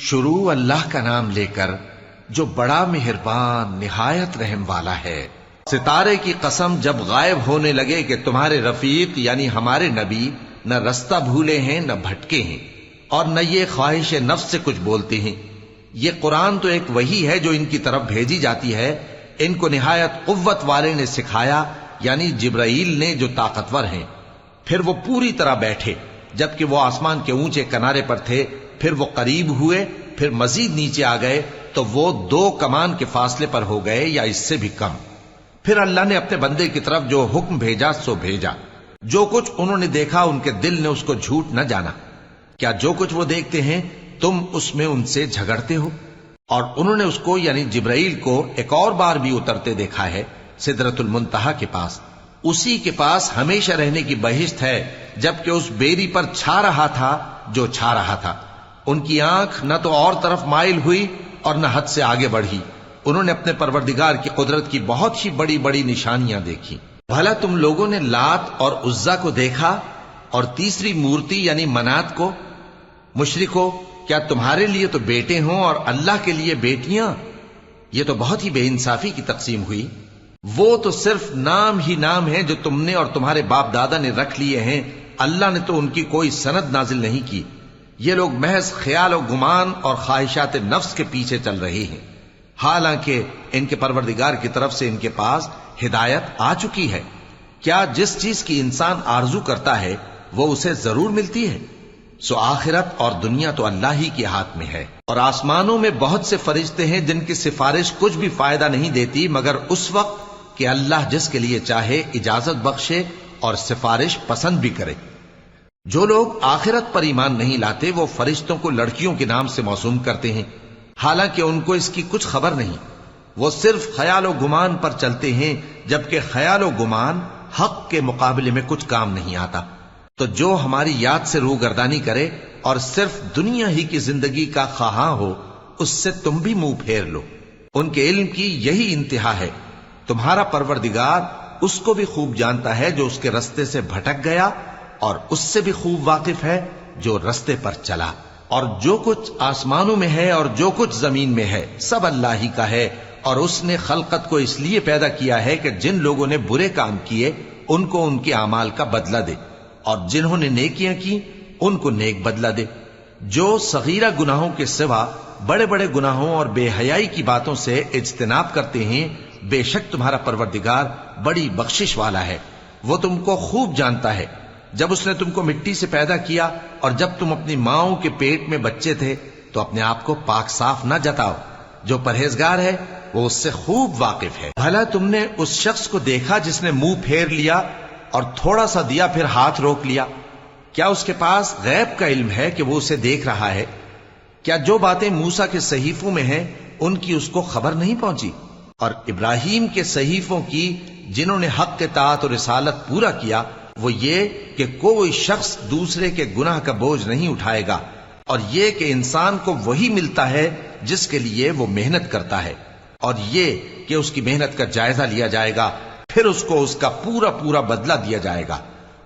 شروع اللہ کا نام لے کر جو بڑا مہربان نہایت رحم والا ہے۔ ستارے کی قسم جب غائب ہونے لگے کہ تمہارے رفیق یعنی ہمارے نبی نہ رستہ بھولے ہیں نہ بھٹکے ہیں اور نہ یہ خواہش نفس سے کچھ بولتے ہیں۔ یہ قرآن تو ایک وحی ہے جو ان کی طرف بھیجی جاتی ہے، ان کو نہایت قوت والے نے سکھایا یعنی جبرائیل نے جو طاقتور ہیں۔ پھر وہ پوری طرح بیٹھے جبکہ وہ آسمان کے اونچے کنارے پر تھے، پھر وہ قریب ہوئے، پھر مزید نیچے آ گئے تو وہ 2 کمان کے فاصلے پر ہو گئے یا اس سے بھی کم۔ پھر اللہ نے اپنے بندے کی طرف جو حکم بھیجا سو بھیجا۔ جو کچھ انہوں نے دیکھا ان کے دل نے اس کو جھوٹ نہ جانا۔ کیا جو کچھ وہ دیکھتے ہیں تم اس میں ان سے جھگڑتے ہو؟ اور انہوں نے اس کو یعنی جبرائیل کو ایک اور بار بھی اترتے دیکھا ہے سدرۃ المنتہا کے پاس۔ اسی کے پاس ہمیشہ رہنے کی بہشت ہے، جبکہ اس بیری پر چھا رہا تھا جو چھا رہا تھا۔ ان کی آنکھ نہ تو اور طرف مائل ہوئی اور نہ حد سے آگے بڑھی۔ انہوں نے اپنے پروردگار کی قدرت کی بہت ہی بڑی بڑی نشانیاں دیکھی۔ بھلا تم لوگوں نے لات اور عزا کو دیکھا اور تیسری مورتی یعنی منات کو؟ مشرکو، کیا تمہارے لیے تو بیٹے ہوں اور اللہ کے لیے بیٹیاں؟ یہ تو بہت ہی بے انصافی کی تقسیم ہوئی۔ وہ تو صرف نام ہی نام ہے جو تم نے اور تمہارے باپ دادا نے رکھ لیے ہیں، اللہ نے تو ان کی کوئی سند نازل نہیں کی۔ یہ لوگ محض خیال و گمان اور خواہشات نفس کے پیچھے چل رہے ہیں، حالانکہ ان کے پروردگار کی طرف سے ان کے پاس ہدایت آ چکی ہے۔ کیا جس چیز کی انسان آرزو کرتا ہے وہ اسے ضرور ملتی ہے؟ سو آخرت اور دنیا تو اللہ ہی کے ہاتھ میں ہے۔ اور آسمانوں میں بہت سے فرشتے ہیں جن کی سفارش کچھ بھی فائدہ نہیں دیتی مگر اس وقت کہ اللہ جس کے لیے چاہے اجازت بخشے اور سفارش پسند بھی کرے۔ جو لوگ آخرت پر ایمان نہیں لاتے وہ فرشتوں کو لڑکیوں کے نام سے موسوم کرتے ہیں، حالانکہ ان کو اس کی کچھ خبر نہیں۔ وہ صرف خیال و گمان پر چلتے ہیں، جبکہ خیال و گمان حق کے مقابلے میں کچھ کام نہیں آتا۔ تو جو ہماری یاد سے روگردانی کرے اور صرف دنیا ہی کی زندگی کا خواہاں ہو، اس سے تم بھی منہ پھیر لو۔ ان کے علم کی یہی انتہا ہے۔ تمہارا پروردگار اس کو بھی خوب جانتا ہے جو اس کے رستے سے بھٹک گیا، اور اس سے بھی خوب واقف ہے جو رستے پر چلا۔ اور جو کچھ آسمانوں میں ہے اور جو کچھ زمین میں ہے سب اللہ ہی کا ہے، اور اس نے خلقت کو اس لیے پیدا کیا ہے کہ جن لوگوں نے برے کام کیے ان کو ان کے اعمال کا بدلہ دے، اور جنہوں نے نیکیاں کی ان کو نیک بدلہ دے۔ جو صغیرہ گناہوں کے سوا بڑے بڑے گناہوں اور بے حیائی کی باتوں سے اجتناب کرتے ہیں، بے شک تمہارا پروردگار بڑی بخشش والا ہے۔ وہ تم کو خوب جانتا ہے۔ جب اس نے تم کو مٹی سے پیدا کیا اور جب تم اپنی ماؤں کے پیٹ میں بچے تھے تو اپنے آپ کو پاک صاف نہ جتاؤ۔ جو پرہیزگار ہے وہ اس سے خوب واقف ہے۔ بھلا تم نے اس شخص کو دیکھا جس نے منہ پھیر لیا اور تھوڑا سا دیا پھر ہاتھ روک لیا؟ کیا اس کے پاس غیب کا علم ہے کہ وہ اسے دیکھ رہا ہے؟ کیا جو باتیں موسیٰ کے صحیفوں میں ہیں ان کی اس کو خبر نہیں پہنچی؟ اور ابراہیم کے صحیفوں کی جنہوں نے حق اطاعت اور رسالت پورا کیا، وہ یہ کہ کوئی شخص دوسرے کے گناہ کا بوجھ نہیں اٹھائے گا، اور یہ کہ انسان کو وہی ملتا ہے جس کے لیے وہ محنت کرتا ہے، اور یہ کہ اس کی محنت کا جائزہ لیا جائے گا، پھر اس کو اس کا پورا پورا بدلہ دیا جائے گا،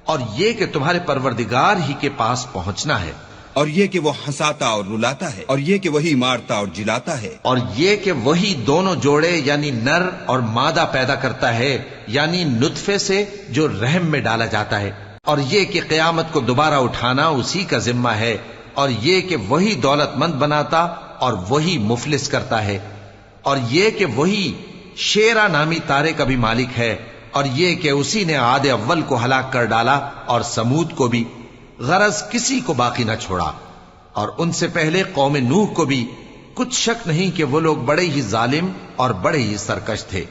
اور یہ کہ تمہارے پروردگار ہی کے پاس پہنچنا ہے، اور یہ کہ وہ ہنساتا اور رلاتا ہے، اور یہ کہ وہی مارتا اور جلاتا ہے، اور یہ کہ وہی دونوں جوڑے یعنی نر اور مادہ پیدا کرتا ہے یعنی نطفے سے جو رحم میں ڈالا جاتا ہے، اور یہ کہ قیامت کو دوبارہ اٹھانا اسی کا ذمہ ہے، اور یہ کہ وہی دولت مند بناتا اور وہی مفلس کرتا ہے، اور یہ کہ وہی شیرا نامی تارے کا بھی مالک ہے، اور یہ کہ اسی نے عاد اول کو ہلاک کر ڈالا اور سمود کو بھی، غرض کسی کو باقی نہ چھوڑا، اور ان سے پہلے قوم نوح کو بھی۔ کچھ شک نہیں کہ وہ لوگ بڑے ہی ظالم اور بڑے ہی سرکش تھے،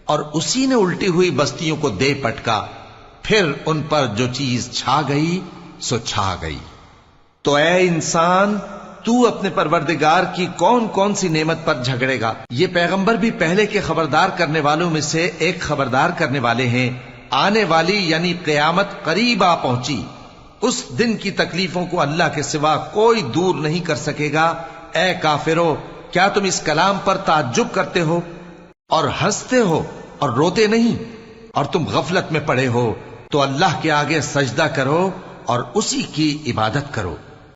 اور اسی نے الٹی ہوئی بستیوں کو دے پٹکا، پھر ان پر جو چیز چھا گئی سو چھا گئی۔ تو اے انسان، تو اپنے پروردگار کی کون کون سی نعمت پر جھگڑے گا؟ یہ پیغمبر بھی پہلے کے خبردار کرنے والوں میں سے ایک خبردار کرنے والے ہیں۔ آنے والی یعنی قیامت قریب آ پہنچی، اس دن کی تکلیفوں کو اللہ کے سوا کوئی دور نہیں کر سکے گا۔ اے کافرو، کیا تم اس کلام پر تعجب کرتے ہو اور ہنستے ہو اور روتے نہیں؟ اور تم غفلت میں پڑے ہو تو اللہ کے آگے سجدہ کرو اور اسی کی عبادت کرو۔